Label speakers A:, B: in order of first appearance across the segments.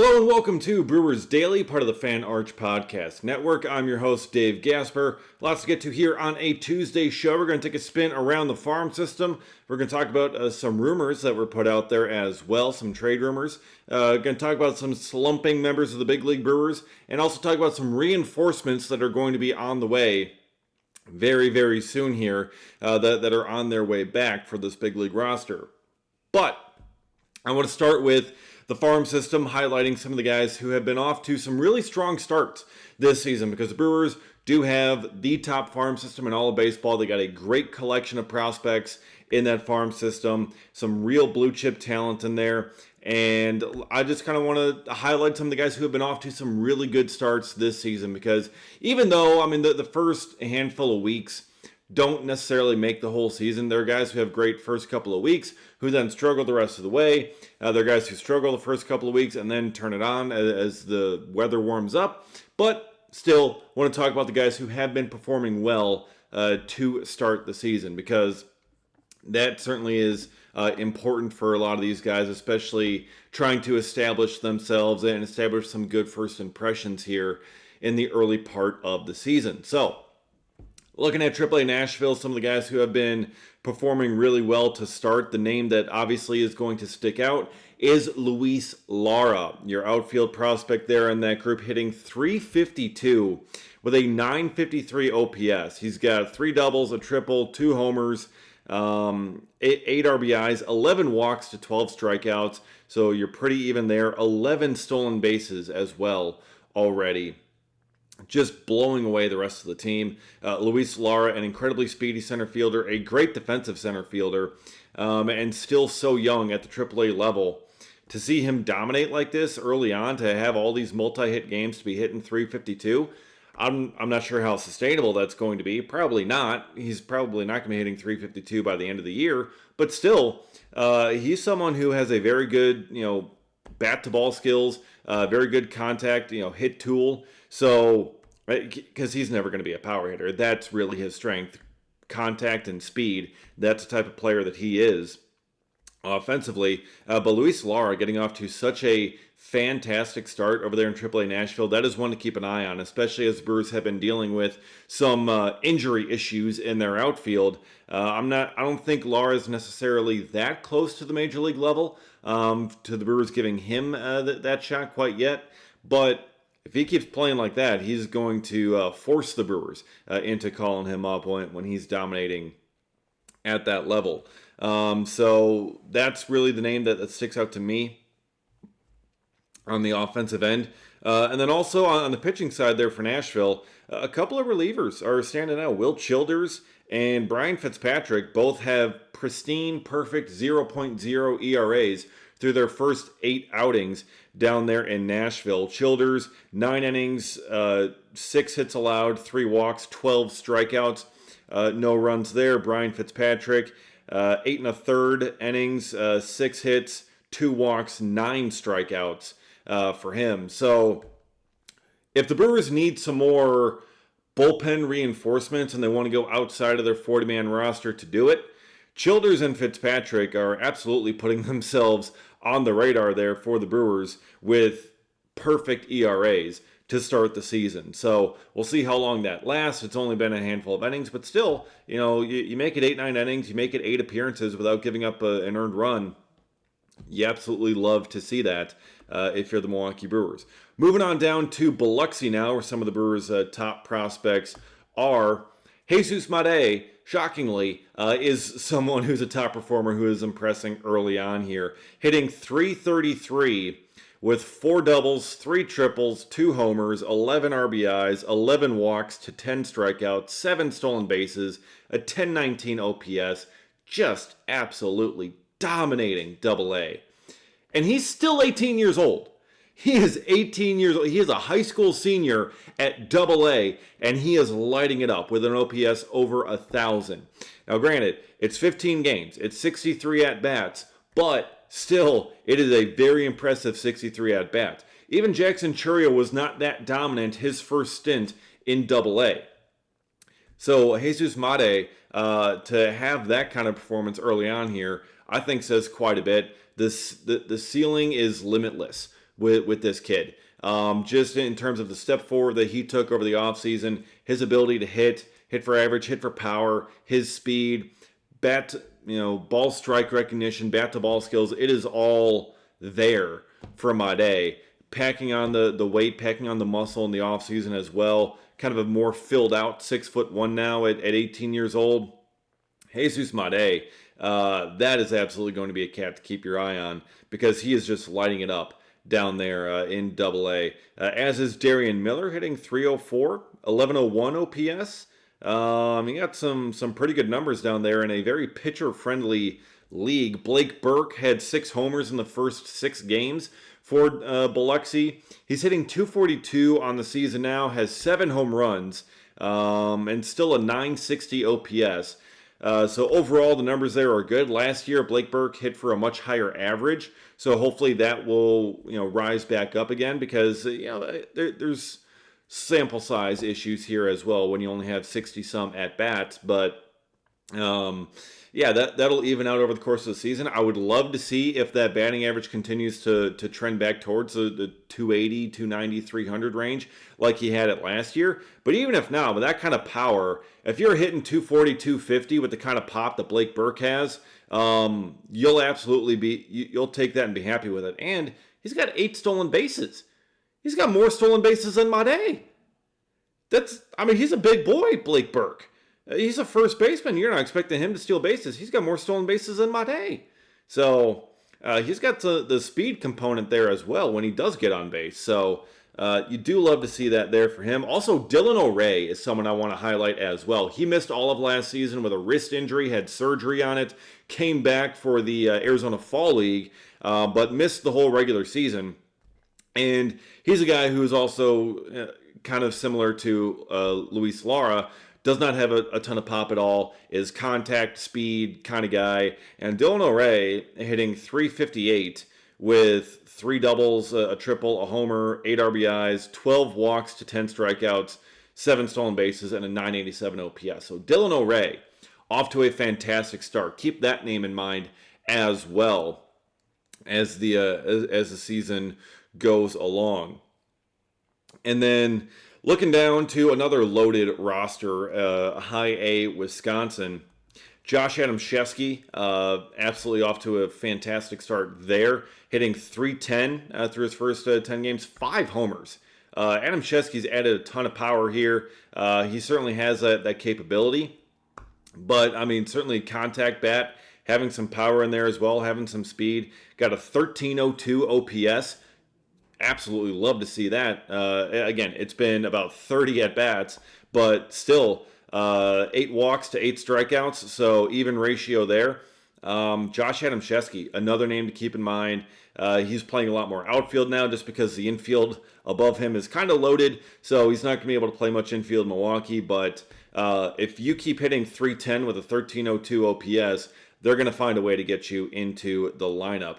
A: Hello and welcome to Brewers Daily, part of the Fan Arch Podcast Network. I'm your host, Dave Gasper. Lots to get to here on a Tuesday show. We're going to take a spin around the farm system. We're going to talk about some rumors that were put out there as well, some trade rumors. Going to talk about some slumping members of the big league Brewers, and also talk about some reinforcements that are going to be on the way very, very soon here that are on their way back for this big league roster. But I want to start with the farm system, highlighting some of the guys who have been off to some really strong starts this season, because the Brewers do have the top farm system in all of baseball. They got a great collection of prospects in that farm system, some real blue chip talent in there. And I just kind of want to highlight some of the guys who have been off to some really good starts this season, because even though, the first handful of weeks don't necessarily make the whole season. There are guys who have great first couple of weeks who then struggle the rest of the way. There are guys who struggle the first couple of weeks and then turn it on as the weather warms up. But still, want to talk about the guys who have been performing well to start the season, because that certainly is important for a lot of these guys, especially trying to establish themselves and establish some good first impressions here in the early part of the season. So, looking at AAA Nashville, some of the guys who have been performing really well to start, the name that obviously is going to stick out is Luis Lara, your outfield prospect there in that group, hitting .352 with a .953 OPS. He's got 3 doubles, a triple, 2 homers, 8 RBIs, 11 walks to 12 strikeouts, so you're pretty even there. 11 stolen bases as well already. Just blowing away the rest of the team. Luis Lara, an incredibly speedy center fielder, a great defensive center fielder, and still so young at the AAA level. To see him dominate like this early on, to have all these multi-hit games, to be hitting .352, I'm not sure how sustainable that's going to be. Probably not. He's probably not going to be hitting .352 by the end of the year. But still, he's someone who has a very good, bat-to-ball skills, very good contact, hit tool. So, because he's never going to be a power hitter. That's really his strength, contact and speed. That's the type of player that he is offensively. But Luis Lara getting off to such a fantastic start over there in AAA Nashville. That is one to keep an eye on, especially as the Brewers have been dealing with some injury issues in their outfield. I don't think Lara is necessarily that close to the major league level, to the Brewers giving him that shot quite yet. But if he keeps playing like that, he's going to force the Brewers into calling him up when he's dominating at that level. So that's really the name that sticks out to me on the offensive end. And then also on the pitching side there for Nashville, a couple of relievers are standing out. Will Childers and Brian Fitzpatrick both have pristine, perfect 0.0 ERAs through their first 8 outings down there in Nashville. Childers, 9 innings, 6 hits allowed, 3 walks, 12 strikeouts, no runs there. Brian Fitzpatrick, 8 1/3 innings, 6 hits, 2 walks, 9 strikeouts for him. So if the Brewers need some more bullpen reinforcements and they want to go outside of their 40-man roster to do it, Childers and Fitzpatrick are absolutely putting themselves on the radar there for the Brewers with perfect ERAs to start the season. So we'll see how long that lasts. It's only been a handful of innings, but still, you make it 8-9 innings, you make it 8 appearances without giving up an earned run. You absolutely love to see that if you're the Milwaukee Brewers. Moving on down to Biloxi now, where some of the Brewers' top prospects are. Jesus Made, shockingly, is someone who's a top performer who is impressing early on here. Hitting .333 with 4 doubles, 3 triples, 2 homers, 11 RBIs, 11 walks to 10 strikeouts, 7 stolen bases, a .1019 OPS. Just absolutely dominating Double-A. And he's still 18 years old. He is 18 years old. He is a high school senior at Double-A, and he is lighting it up with an OPS over 1,000. Now, granted, it's 15 games. It's 63 at-bats, but still, it is a very impressive 63 at-bats. Even Jackson Chourio was not that dominant his first stint in Double-A. So, Jesus Made, to have that kind of performance early on here, I think says quite a bit. The ceiling is limitless with this kid. Just in terms of the step forward that he took over the offseason, his ability to hit for average, hit for power, his speed, ball strike recognition, bat to ball skills, it is all there for Made. Packing on the weight, packing on the muscle in the offseason as well. Kind of a more filled out 6'1" now at 18 years old. Jesus Made, that is absolutely going to be a cat to keep your eye on because he is just lighting it up down there in Double-A. As is Darian Miller, hitting 304, 1101 OPS. He got some pretty good numbers down there in a very pitcher-friendly league. Blake Burke had 6 homers in the first 6 games for Biloxi. He's hitting 242 on the season now, has 7 home runs, and still a 960 OPS. So overall, the numbers there are good. Last year, Blake Burke hit for a much higher average. So hopefully that will, rise back up again because, there's sample size issues here as well when you only have 60-some at-bats. But, that'll even out over the course of the season. I would love to see if that batting average continues to trend back towards the 280, 290, 300 range like he had it last year. But even if not, with that kind of power, if you're hitting 240, 250 with the kind of pop that Blake Burke has, you'll absolutely you'll take that and be happy with it. And he's got 8 stolen bases. He's got more stolen bases than Made. He's a big boy, Blake Burke. He's a first baseman. You're not expecting him to steal bases. He's got more stolen bases than Made. So he's got the speed component there as well when he does get on base. So you do love to see that there for him. Also, Dylan O'Ray is someone I want to highlight as well. He missed all of last season with a wrist injury, had surgery on it, came back for the Arizona Fall League, but missed the whole regular season. And he's a guy who is also kind of similar to Luis Lara, does not have a ton of pop at all, is contact speed kind of guy. And Dylan O'Ray hitting 358 with 3 doubles, a triple, a homer, 8 RBIs, 12 walks to 10 strikeouts, 7 stolen bases, and a 987 OPS. So Dylan O'Ray off to a fantastic start. Keep that name in mind as well as the season goes along. And then looking down to another loaded roster, High A Wisconsin. Josh Adamszewski, absolutely off to a fantastic start there, hitting 310 through his first 10 games, 5 homers. Adamszewski's added a ton of power here. He certainly has that capability, but certainly contact bat, having some power in there as well, having some speed. Got a 1302 OPS. Absolutely love to see that. Again, it's been about 30 at-bats, but still 8 walks to 8 strikeouts, so even ratio there. Josh Adamszewski, another name to keep in mind. He's playing a lot more outfield now just because the infield above him is kind of loaded, so he's not going to be able to play much infield in Milwaukee, but if you keep hitting 310 with a 1302 OPS, they're going to find a way to get you into the lineup.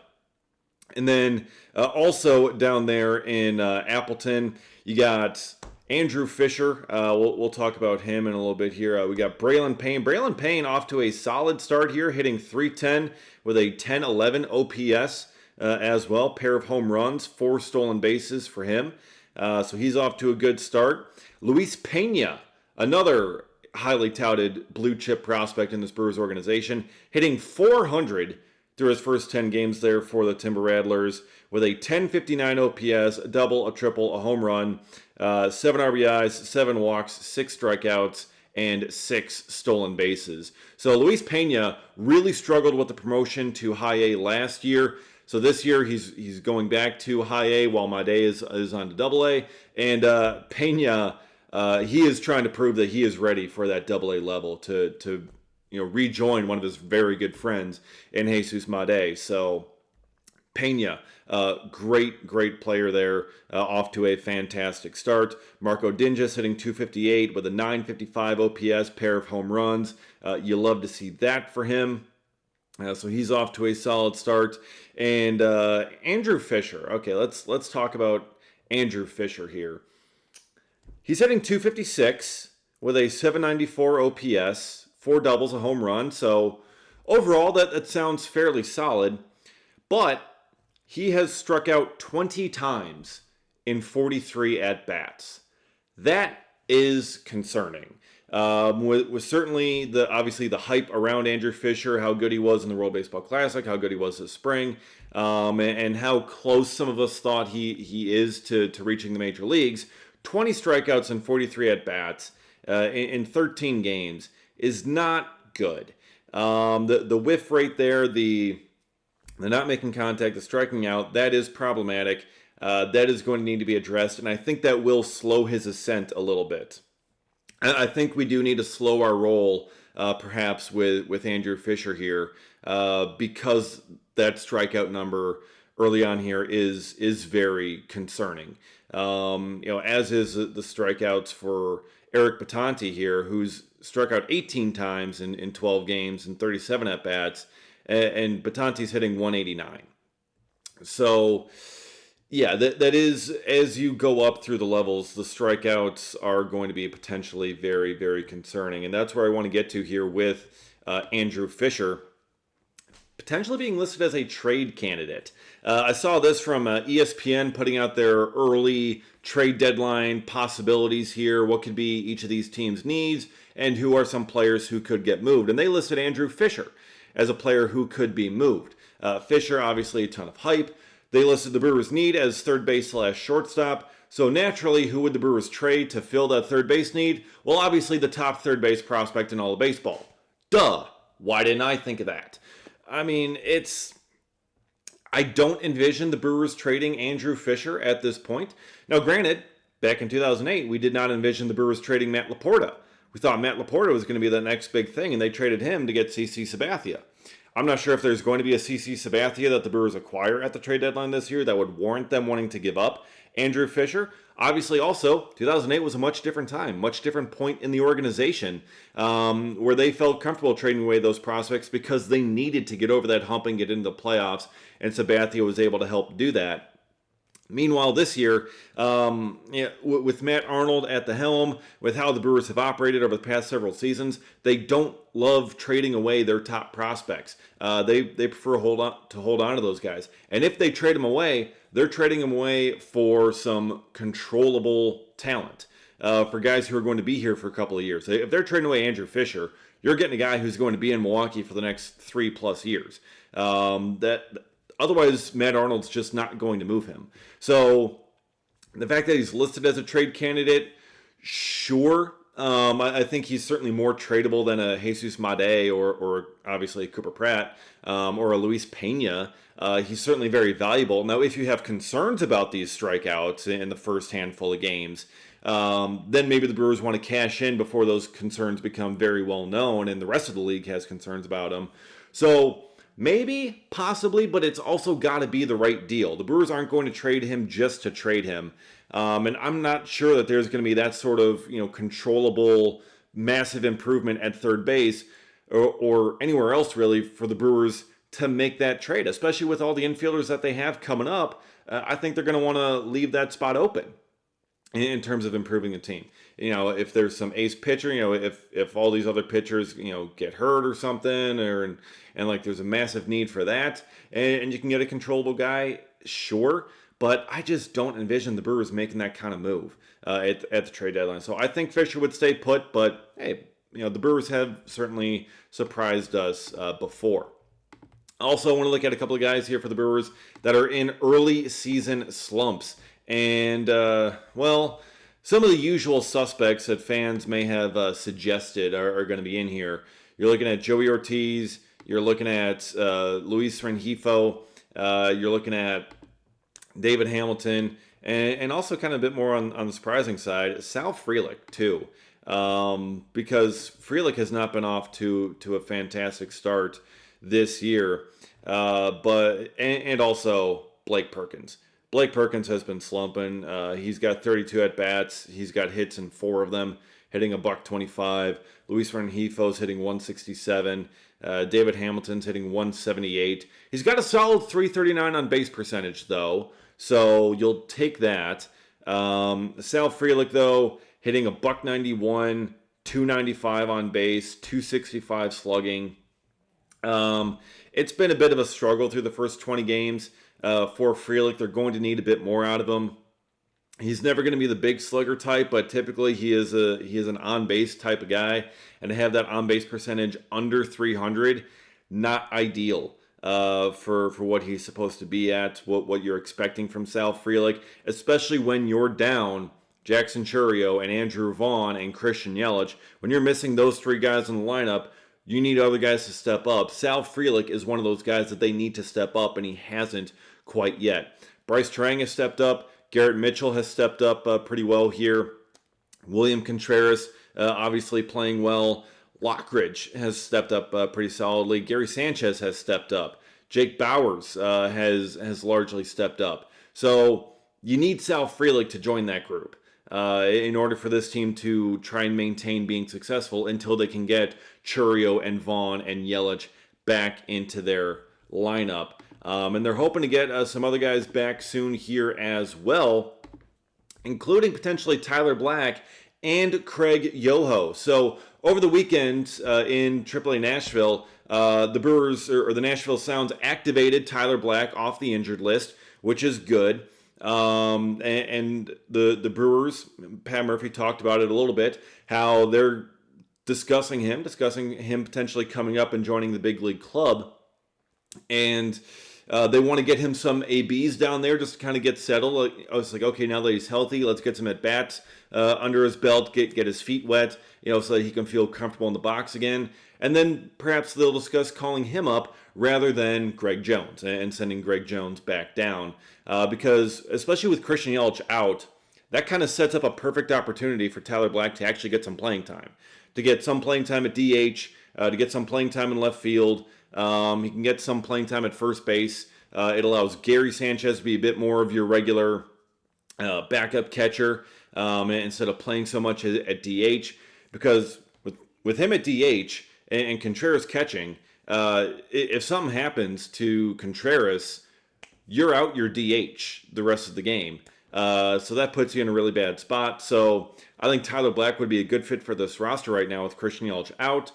A: And then also down there in Appleton, you got Andrew Fischer. We'll talk about him in a little bit here. We got Braylon Payne. Braylon Payne off to a solid start here, hitting 310 with a 1011 OPS as well. Pair of home runs, 4 stolen bases for him. So he's off to a good start. Luis Pena, another highly touted blue chip prospect in this Brewers organization, hitting 400 through his first 10 games there for the Timber Rattlers with a 1059 OPS, a double, a triple, a home run, 7 RBIs, 7 walks, 6 strikeouts, and 6 stolen bases. So Luis Pena really struggled with the promotion to High A last year. So this year he's going back to High A while Made is on to Double A. And Pena, he is trying to prove that he is ready for that Double A level to rejoin one of his very good friends in Jesus Made. So Pena, great player there, off to a fantastic start. Marco Dinges hitting 258 with a 955 OPS, pair of home runs. You love to see that for him. So he's off to a solid start. And Andrew Fischer. Okay, let's talk about Andrew Fischer here. He's hitting 256 with a 794 OPS, 4 doubles, a home run. So overall, that sounds fairly solid. But he has struck out 20 times in 43 at-bats. That is concerning. With certainly obviously the hype around Andrew Fischer, how good he was in the World Baseball Classic, how good he was this spring, and how close some of us thought he is to reaching the major leagues. 20 strikeouts and 43 at-bats in 13 games is not good. The whiff rate there, the not making contact, the striking out, that is problematic. That is going to need to be addressed, and I think that will slow his ascent a little bit. I think we do need to slow our roll, perhaps, with Andrew Fischer here, because that strikeout number early on here is very concerning. As is the strikeouts for Eric Batanti here, who's struck out 18 times in 12 games and 37 at-bats, and Batanti's hitting 189. So, yeah, that is, as you go up through the levels, the strikeouts are going to be potentially very, very concerning. And that's where I want to get to here with Andrew Fischer, potentially being listed as a trade candidate. I saw this from ESPN putting out their early trade deadline possibilities here. What could be each of these teams' needs, and who are some players who could get moved. And they listed Andrew Fischer as a player who could be moved. Fischer, obviously a ton of hype. They listed the Brewers' need as third base / shortstop. So naturally, who would the Brewers trade to fill that third base need? Well, obviously the top third base prospect in all of baseball. Duh! Why didn't I think of that? I mean, I don't envision the Brewers trading Andrew Fischer at this point. Now, granted, back in 2008, we did not envision the Brewers trading Matt Laporta. We thought Matt Laporta was going to be the next big thing, and they traded him to get CC Sabathia. I'm not sure if there's going to be a CC Sabathia that the Brewers acquire at the trade deadline this year that would warrant them wanting to give up Andrew Fischer. Obviously, also, 2008 was a much different time, much different point in the organization where they felt comfortable trading away those prospects because they needed to get over that hump and get into the playoffs, and Sabathia was able to help do that. Meanwhile, this year, with Matt Arnold at the helm, with how the Brewers have operated over the past several seasons, they don't love trading away their top prospects. They prefer to hold on to those guys. And if they trade them away, they're trading them away for some controllable talent, for guys who are going to be here for a couple of years. If they're trading away Andrew Fischer, you're getting a guy who's going to be in Milwaukee for the next 3+ years. Otherwise, Matt Arnold's just not going to move him. So the fact that he's listed as a trade candidate, sure. I think he's certainly more tradable than a Jesus Made or obviously a Cooper Pratt or a Luis Pena. He's certainly very valuable. Now, if you have concerns about these strikeouts in the first handful of games, then maybe the Brewers want to cash in before those concerns become very well known and the rest of the league has concerns about him. So maybe, possibly, but it's also got to be the right deal. The Brewers aren't going to trade him just to trade him. And I'm not sure that there's going to be that sort of, controllable, massive improvement at third base or anywhere else really for the Brewers to make that trade, especially with all the infielders that they have coming up. I think they're going to want to leave that spot open in terms of improving the team. If there's some ace pitcher, if all these other pitchers, get hurt or something, and like there's a massive need for that, and you can get a controllable guy, sure. But I just don't envision the Brewers making that kind of move at the trade deadline. So I think Fischer would stay put, but hey, the Brewers have certainly surprised us before. Also, I want to look at a couple of guys here for the Brewers that are in early season slumps. And, some of the usual suspects that fans may have suggested are going to be in here. You're looking at Joey Ortiz. You're looking at Luis Rengifo. You're looking at David Hamilton. And also kind of a bit more on the surprising side, Sal Frelick, too. Because Frelick has not been off to a fantastic start this year. And also Blake Perkins. Blake Perkins has been slumping. He's got 32 at-bats. He's got hits in 4 of them, hitting $125. Luis Rengifo's hitting 167. David Hamilton's hitting 178. He's got a solid 339 on base percentage, though, so you'll take that. Sal Frelick, though, hitting $191, 295 on base, 265 slugging. It's been a bit of a struggle through the first 20 games. for Frelick. They're going to need a bit more out of him. He's never going to be the big slugger type, but typically he is an on-base type of guy, and to have that on-base percentage under 300, not ideal for what he's supposed to be at, what you're expecting from Sal Frelick, especially when you're down Jackson Chourio and Andrew Vaughn and Christian Yelich. When you're missing those three guys in the lineup, you need other guys to step up. Sal Frelick is one of those guys that they need to step up, and he hasn't quite yet. Bryce Terang has stepped up. Garrett Mitchell has stepped up pretty well here. William Contreras obviously playing well. Lockridge has stepped up pretty solidly. Gary Sanchez has stepped up. Jake Bowers has largely stepped up. So you need Sal Frelick to join that group in order for this team to try and maintain being successful until they can get Chourio and Vaughn and Yelich back into their lineup. And they're hoping to get some other guys back soon here as well, including potentially Tyler Black and Craig Yoho. So over the weekend in AAA Nashville, the Brewers or the Nashville Sounds activated Tyler Black off the injured list, which is good. And the Brewers, Pat Murphy talked about it a little bit, how they're discussing him potentially coming up and joining the big league club. And they want to get him some ABs down there just to kind of get settled. I was like, okay, now that he's healthy, let's get some at-bats under his belt, get his feet wet, so that he can feel comfortable in the box again. And then perhaps they'll discuss calling him up rather than Greg Jones and sending Greg Jones back down. Because, especially with Christian Yelich out, that kind of sets up a perfect opportunity for Tyler Black to actually get some playing time. To get some playing time at DH, to get some playing time in left field. He can get some playing time at first base. It allows Gary Sanchez to be a bit more of your regular backup catcher instead of playing so much at DH. Because with him at DH and Contreras catching, if something happens to Contreras, you're out your DH the rest of the game. So that puts you in a really bad spot. So I think Tyler Black would be a good fit for this roster right now with Christian Yelich out.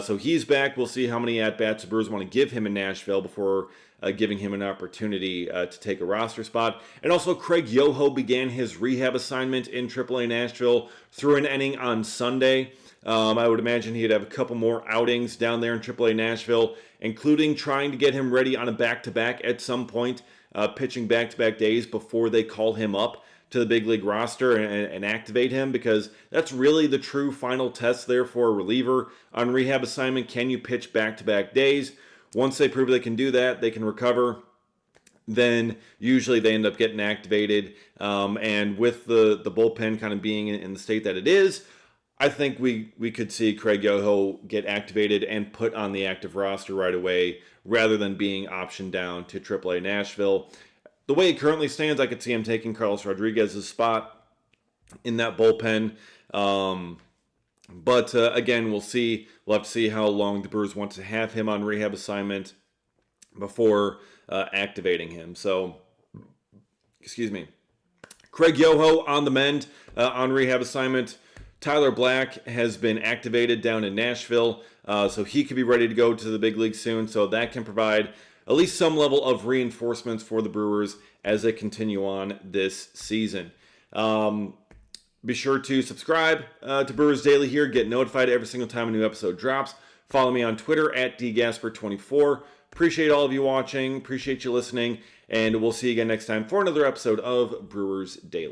A: So he's back. We'll see how many at-bats the Brewers want to give him in Nashville before giving him an opportunity to take a roster spot. And also, Craig Yoho began his rehab assignment in AAA Nashville through an inning on Sunday. I would imagine he'd have a couple more outings down there in AAA Nashville, including trying to get him ready on a back-to-back at some point, pitching back-to-back days before they call him up to the big league roster and activate him, because that's really the true final test there for a reliever on rehab assignment. Can you pitch back-to-back days? Once they prove they can do that, they can recover, then usually they end up getting activated. And with the bullpen kind of being in the state that it is, I think we could see Craig Yoho get activated and put on the active roster right away rather than being optioned down to AAA Nashville. The way it currently stands, I could see him taking Carlos Rodriguez's spot in that bullpen. But again, we'll see. We'll have to see how long the Brewers want to have him on rehab assignment before activating him. So, excuse me. Craig Yoho on the mend on rehab assignment. Tyler Black has been activated down in Nashville, so he could be ready to go to the big league soon. So that can provide at least some level of reinforcements for the Brewers as they continue on this season. Be sure to subscribe to Brewers Daily here. Get notified every single time a new episode drops. Follow me on Twitter at dgasper24. Appreciate all of you watching. Appreciate you listening. And we'll see you again next time for another episode of Brewers Daily.